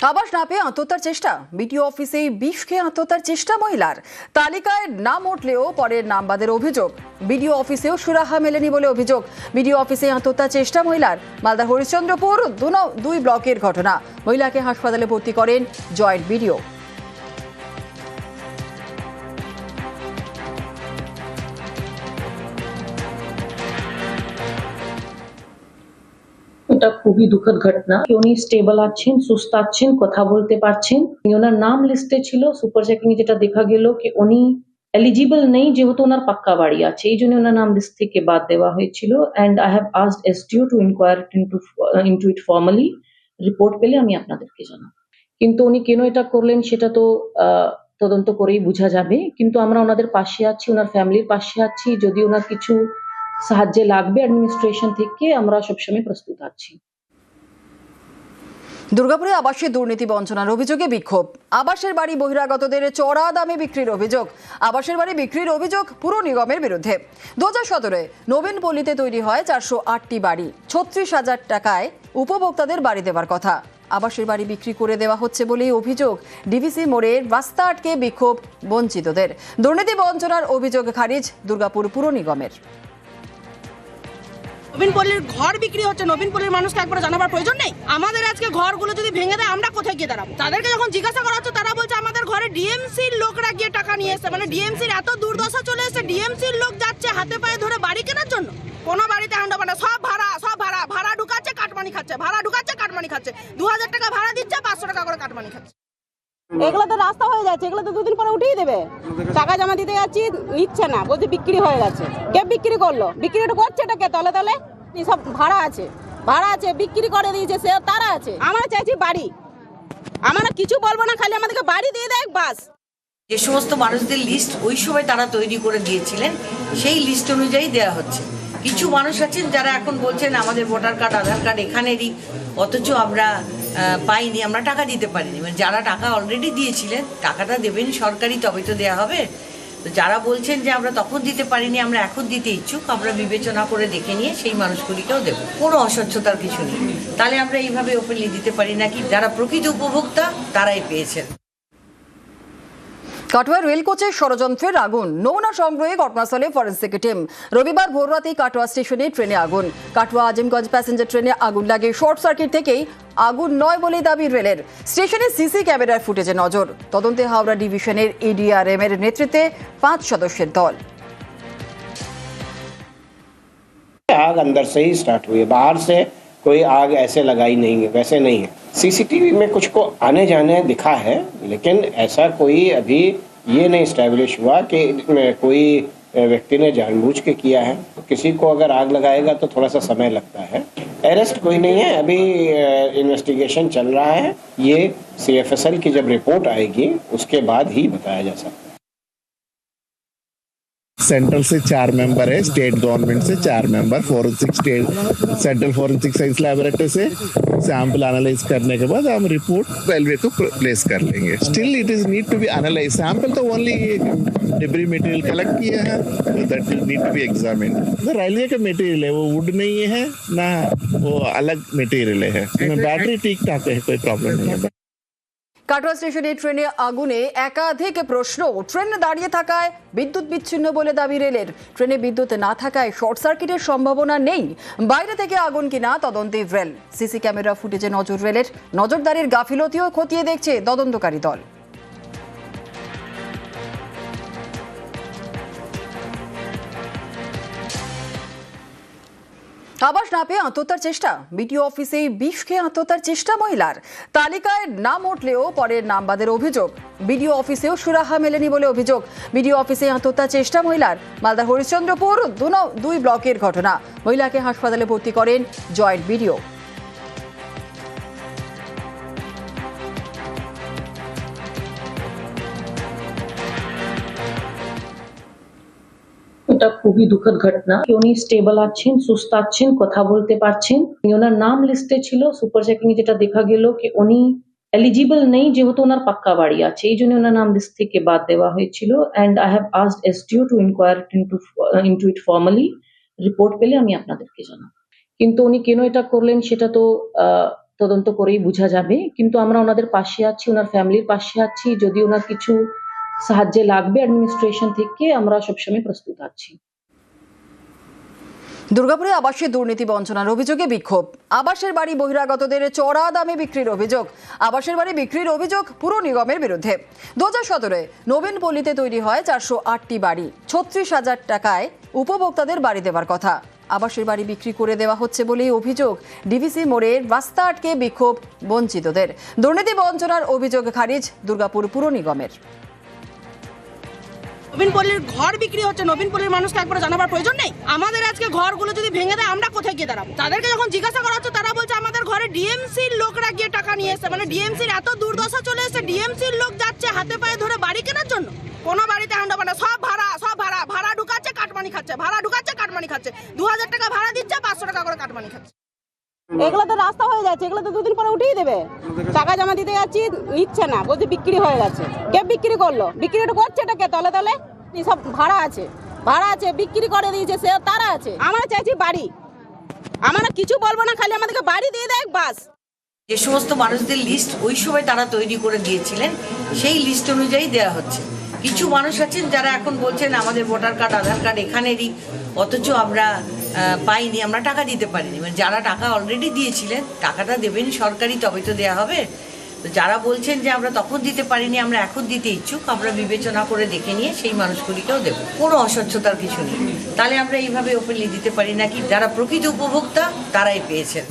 আবাস না পেয়ে আত্মহত্যার চেষ্টা, বিডিও অফিসে বিষ খেয়ে আত্মহত্যার চেষ্টা মহিলার। তালিকায় নাম উঠলেও পরের নাম বাদের অভিযোগ। বিডিও অফিসেও সুরাহা মেলেনি বলে অভিযোগ। বিডিও অফিসে আত্মহত্যার চেষ্টা মহিলার। মালদা হরিশ্চন্দ্রপুর দুই ব্লকের ঘটনা। মহিলাকে হাসপাতালে ভর্তি করেন জয়েন্ট বিডিও। এটা খুবই দুঃখদ ঘটনা। উনি স্টেবল আছেন, সুস্থ আছেন, কথা বলতে পারছেন। ওনার নাম লিস্টে ছিল, সুপার চেকিং যেটা দেখা গেল কি উনি এলিজিবল নেই, যেহেতু ওনার পাক্কা বাড়ি আছে, এই জন্য ওনার নাম লিস্ট থেকে বাদ দেওয়া হয়েছিল। And I have asked SDO to inquire into it formally. Report পেলে আমি আপনাদেরকে জানাবো। কিন্তু উনি কেন এটা করলেন সেটা তো তদন্ত করেই বোঝা যাবে। কিন্তু আমরা ওনাদের পাশে আছি, ওনার ফ্যামিলির পাশে আছি। যদি ওনার কিছু সাহায্যে লাগবে অ্যাডমিনিস্ট্রেশন থেকে, আমরা সবসময় প্রস্তুত আছি। দুর্গাপুরে আবাসে দুর্নীতি বঞ্চনার অভিযোগে বিক্ষোভ। আবাসের বাড়ি বহিরাগতদের চড়া দামে বিক্রির অভিযোগ। আবাসের বাড়ি বিক্রির অভিযোগ পুর নিগমের বিরুদ্ধে। 2017-এ নবীন পল্লীতে তৈরি হয় 408টি বাড়ি। 36,000 টাকায় উপভোক্তাদের বাড়ি দেওয়ার কথা। আবাসের বাড়ি বিক্রি করে দেওয়া হচ্ছে বলেই অভিযোগ। ডিভিসি মোড়ের রাস্তা আটকে বিক্ষোভ বঞ্চিতদের। দুর্নীতি বঞ্চনার অভিযোগ খারিজ দুর্গাপুর পুর নিগমের। নবীন পল্লীর ঘর বিক্রি হচ্ছে, নবীন পল্লীর মানুষকে একবার জানাবার প্রয়োজন নেই? আমাদের আজকে ঘরগুলো যদি ভেঙে দেয় আমরা কোথায় গিয়ে দাঁড়াবো? তাদেরকে যখন জিজ্ঞাসা করা হচ্ছে তারা বলছে আমাদের ঘরে ডিএমসির লোকরা গিয়ে টাকা নিয়ে এসেছে। মানে ডিএমসির এত দুর্দশা চলে এসেছে, ডিএমসির লোক যাচ্ছে হাতে পায়ে ধরে বাড়ি কেনার জন্য। কোনো বাড়িতে হ্যান্ড ওভার না, সব ভাড়া ঢুকাচ্ছে, কাটমানি খাচ্ছে, ভাড়া ঢুকাচ্ছে, কাটমানি খাচ্ছে। 2000 টাকা ভাড়া দিচ্ছে, 500 টাকা করে কাটমানি খাচ্ছে। এগুলো তো রাস্তা হয়ে যাচ্ছে, এগুলো তো দুদিন পরে উঠিয়ে দেবে। টাকা জমা দিতে যাচ্ছি, নিচ্ছে না, বলছে বিক্রি হয়ে গেছে। কে বিক্রি করলো? বিক্রিটা করছে এটা কে? তলে তলে সব ভাড়া আছে, বিক্রি করে দিয়েছে, সে তারা আছে। আমরা চাইছি বাড়ি, আমরা কিছু বলবো না, খালি আমাদেরকে বাড়ি দিয়ে দেয় বাস। যে সমস্ত মানুষদের লিস্ট ওই সময় তারা তৈরি করে দিয়েছিলেন, সেই লিস্ট অনুযায়ী দেওয়া হচ্ছে। কিছু মানুষ আছেন যারা এখন বলছেন আমাদের ভোটার কার্ড, আধার কার্ড এখানেরই, অথচ আমরা পাইনি, আমরা টাকা দিতে পারিনি। মানে যারা টাকা অলরেডি দিয়েছিলেন, টাকাটা দেবেন সরকারি, তবে তো দেওয়া হবে। তো যারা বলছেন যে আমরা তখন দিতে পারিনি, আমরা এখন দিতে ইচ্ছুক, আমরা বিবেচনা করে দেখে নিয়ে সেই মানুষগুলিকেও দেবো। কোনো অস্বচ্ছতার কিছু নেই। তাহলে আমরা এইভাবে ওপেনলি দিতে পারি নাকি? যারা প্রকৃত উপভোক্তা তারাই পেয়েছেন। কাটোয়া রেল কোচে ষড়যন্ত্রের আগুন, নমুনা সংগ্রহে ঘটনাস্থলে ফরেন্সিক টিম। রবিবার ভোররাতেই কাটোয়া স্টেশনে ট্রেনে আগুন। কাটোয়া আজিমগঞ্জ প্যাসেঞ্জার ট্রেনে আগুন লাগে শর্ট সার্কিট থেকেই, আগুন নয় বলেই দাবি রেলের। স্টেশনে সিসি ক্যামেরার ফুটেজে নজর। তদন্তে হাওড়া ডিভিশনের এডিআরএম এর নেতৃত্বে 5 সদস্যের দল। आग अंदर से ही स्टार्ट हुई है, बाहर से कोई आग ऐसे लगाई नहीं है, वैसे नहीं है। सीसीटीवी में कुछ को आने जाने दिखा है, लेकिन ऐसा कोई अभी ये नहीं स्टैब्लिश हुआ कि कोई व्यक्ति ने जानबूझ के किया है। किसी को अगर आग लगाएगा तो थोड़ा सा समय लगता है। अरेस्ट कोई नहीं है, अभी इन्वेस्टिगेशन चल रहा है। ये CFSL की जब रिपोर्ट आएगी उसके बाद ही बताया जा सकता है। सेंट्रल से 4 मेंबर है, स्टेट गवर्नमेंट से 4 member, forensic state central forensic science laboratory से सैंपल एनालाइज करने के बाद हम रिपोर्ट रेलवे को प्लेस कर लेंगे। Still it is need to be analyse. Sample तो ओनली डिब्री मटेरियल कलेक्ट किया है, that need to be examined. Railway का मटेरियल है, वो वुड नहीं है ना, वो अलग मटेरियल है। बैटरी ठीक ठाक है, कोई प्रॉब्लम नहीं है। কাটোয়া স্টেশনে ট্রেনে আগুনে একাধিক প্রশ্ন। ট্রেন দাঁড়িয়ে থাকায় বিদ্যুৎ বিচ্ছিন্ন বলে দাবি রেলের। ট্রেনে বিদ্যুৎ না থাকায় শর্ট সার্কিটের সম্ভাবনা নেই। বাইরে থেকে আগুন কিনা তদন্তে রেল। সিসি ক্যামেরা ফুটেজে নজর রেলের। নজরদারির গাফিলতিও খতিয়ে দেখছে তদন্তকারী দল। আবাস না পেয়ে আত্মহত্যার চেষ্টা, বিডিও অফিসে বিষ খেয়ে আত্মহত্যার চেষ্টা মহিলার। তালিকায় নাম উঠলেও পরের নাম বাদের অভিযোগ। বিডিও অফিসেও সুরাহা মেলেনি বলে অভিযোগ। বিডিও অফিসে আত্মহত্যার চেষ্টা মহিলার। মালদা হরিশ্চন্দ্রপুর দুই ব্লকের ঘটনা। মহিলাকে হাসপাতালে ভর্তি করেন জয়েন্ট বিডিও। এটা খুবই দুঃখদ ঘটনা। উনি স্টেবল আছেন, সুস্থ আছেন, কথা বলতে পারছেন। ওনার নাম লিস্টে ছিল, সুপার চেকিং যেটা দেখা গেল কি উনি এলিজিবল নেই, যেহেতু ওনার পাক্কা বাড়ি আছে, এই জন্য ওনার নাম লিস্ট থেকে বাদ দেওয়া হয়েছিল। And I have asked SDO to inquire into it formally. Report পেলে আমি আপনাদেরকে জানাবো। কিন্তু উনি কেন এটা করলেন সেটা তো তদন্ত করেই বোঝা যাবে, কিন্তু আমরা ওনাদের পাশে আছি, ওনার ফ্যামিলির পাশে আছি। যদি ওনার কিছু সাহায্যে লাগবে অ্যাডমিনিস্ট্রেশন থেকে, আমরা সবসময় প্রস্তুত আছি। দুর্গাপুরে আবাসে দুর্নীতি বঞ্চনার অভিযোগে বিক্ষোভ। আবাসের বাড়ি বহিরাগতদের চড়া দামে বিক্রির অভিযোগ। আবাসের বাড়ি বিক্রির অভিযোগ পুর নিগমের বিরুদ্ধে। 2017-এ নবীন পল্লীতে তৈরি হয় 408টি বাড়ি। 36,000 টাকায় উপভোক্তাদের বাড়ি দেওয়ার কথা। আবাসের বাড়ি বিক্রি করে দেওয়া হচ্ছে বলেই অভিযোগ। ডিভিসি মোড়ের রাস্তা আটকে বিক্ষোভ বঞ্চিতদের। দুর্নীতি বঞ্চনার অভিযোগ খারিজ দুর্গাপুর পুর নিগমের। নবীন পল্লীর ঘর বিক্রি হচ্ছে, নবীন পল্লীর মানুষকে একবার জানাবার প্রয়োজন নেই? আমাদের আজকে ঘরগুলো যদি ভেঙে দেয় আমরা কোথায় গিয়ে দাঁড়াবো? তাদেরকে যখন জিজ্ঞাসা করা হচ্ছে তারা বলছে আমাদের ঘরে ডিএমসির লোকরা গিয়ে টাকা নিয়ে এসেছে। মানে ডিএমসির এত দুর্দশা চলে এসেছে, ডিএমসির লোক যাচ্ছে হাতে পায়ে ধরে বাড়ি কেনার জন্য। কোনো বাড়িতে হ্যান্ড ওভার না, সব ভাড়া ঢুকাচ্ছে, কাটমানি খাচ্ছে, ভাড়া ঢুকাচ্ছে, কাটমানি খাচ্ছে। 2000 টাকা ভাড়া দিচ্ছে, 500 টাকা করে কাটমানি খাচ্ছে। এগুলো তো রাস্তা হয়ে যাচ্ছে, এগুলো তো দুদিন পরে উঠিয়ে দেবে। টাকা জমা দিতে যাচ্ছি, নিচ্ছে না, বলছে বিক্রি হয়ে গেছে। কে বিক্রি করলো? বিক্রিটা করছে এটা কে? তলে তলে সব ভাড়া আছে, বিক্রি করে দিয়েছে, সে তারা আছে। আমরা চাইছি বাড়ি, আমরা কিছু বলবো না, খালি আমাদেরকে বাড়ি দিয়ে দেয় বাস। যে সমস্ত মানুষদের লিস্ট ওই সময় তারা তৈরি করে দিয়েছিলেন সেই লিস্ট অনুযায়ী দেওয়া হচ্ছে। কিছু মানুষ আছেন যারা এখন বলছেন আমাদের ভোটার কার্ড আধার কার্ড এখানেরই, অথচ আমরা পাইনি, আমরা টাকা দিতে পারিনি। মানে যারা টাকা অলরেডি দিয়েছিলেন টাকাটা দেবেন সরকারি, তবে তো দেওয়া হবে। তো যারা বলছেন যে আমরা তখন দিতে পারিনি, আমরা এখন দিতে ইচ্ছুক, আমরা বিবেচনা করে দেখে নিয়ে সেই মানুষগুলিকেও দেবো। কোনো অস্বচ্ছতার কিছু নেই। তাহলে আমরা এইভাবে ওপেনলি দিতে পারি নাকি? যারা প্রকৃত উপভোক্তা তারাই পেয়েছেন।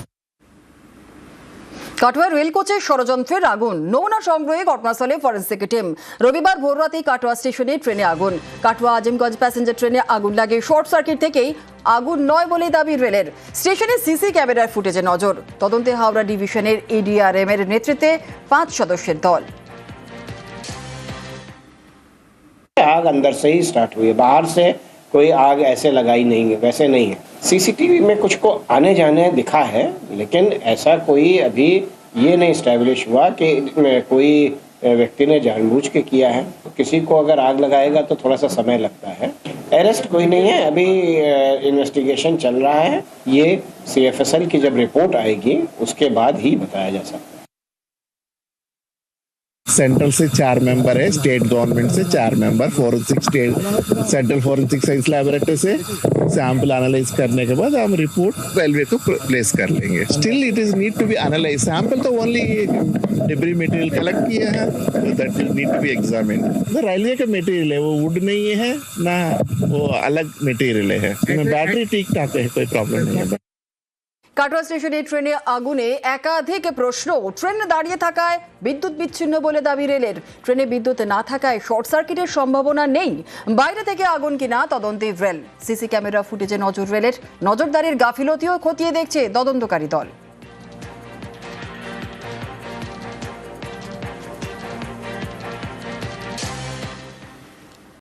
কাটোয়া রেল কোচে ষড়যন্ত্রের আগুন। নমুনা সংগ্রহে ঘটনাস্থলে ফরেন্সিক টিম। রবিবার ভোররাতেই কাটোয়া স্টেশনে ট্রেনে আগুন। কাটোয়া আজিমগঞ্জ প্যাসেঞ্জার ট্রেনে আগুন লাগে শর্ট সার্কিট থেকেই, আগুন নয় বলে দাবি রেলের। স্টেশনে সিসি ক্যামেরার ফুটেজে নজর। তদন্তে হাওড়া ডিভিশনের এডিআরএম এর নেতৃত্বে 5 সদস্যের দল। आग अंदर से ही स्टार्ट हुई है, बाहर से कोई आग ऐसे लगाई नहीं है, वैसे नहीं है। सीसीटीवी में कुछ को आने जाने दिखा है, लेकिन ऐसा कोई अभी ये नहीं स्टैब्लिश हुआ कि कोई व्यक्ति ने जानबूझ के किया है। किसी को अगर आग लगाएगा तो थोड़ा सा समय लगता है। अरेस्ट कोई नहीं है, अभी इन्वेस्टिगेशन चल रहा है। ये CFSL की जब रिपोर्ट आएगी उसके बाद ही बताया जा सकता है। सेंट्रल से 4 मेंबर है, स्टेट गवर्नमेंट से 4 member, forensic state central forensic science laboratory से सैंपल एनालाइज करने के बाद हम रिपोर्ट रेलवे को प्लेस कर लेंगे। Still it is need to be analyse. Sample तो ओनली डिब्री मटेरियल कलेक्ट किया है, that will need to be examined. Railway का मटेरियल है, वो वुड नहीं है ना, वो अलग मटेरियल है। बैटरी ठीक ठाक है, कोई प्रॉब्लम नहीं है। কাটোয়া স্টেশনে ট্রেনে আগুনে একাধিক প্রশ্ন। ট্রেন দাঁড়িয়ে থাকায় বিদ্যুৎ বিচ্ছিন্ন বলে দাবি রেলের। ট্রেনে বিদ্যুৎ না থাকায় শর্ট সার্কিটের সম্ভাবনা নেই। বাইরে থেকে আগুন কিনা তদন্তে রেল। সিসি ক্যামেরা ফুটেজে নজর রেলের। নজরদারির গাফিলতিও খতিয়ে দেখছে তদন্তকারী দল।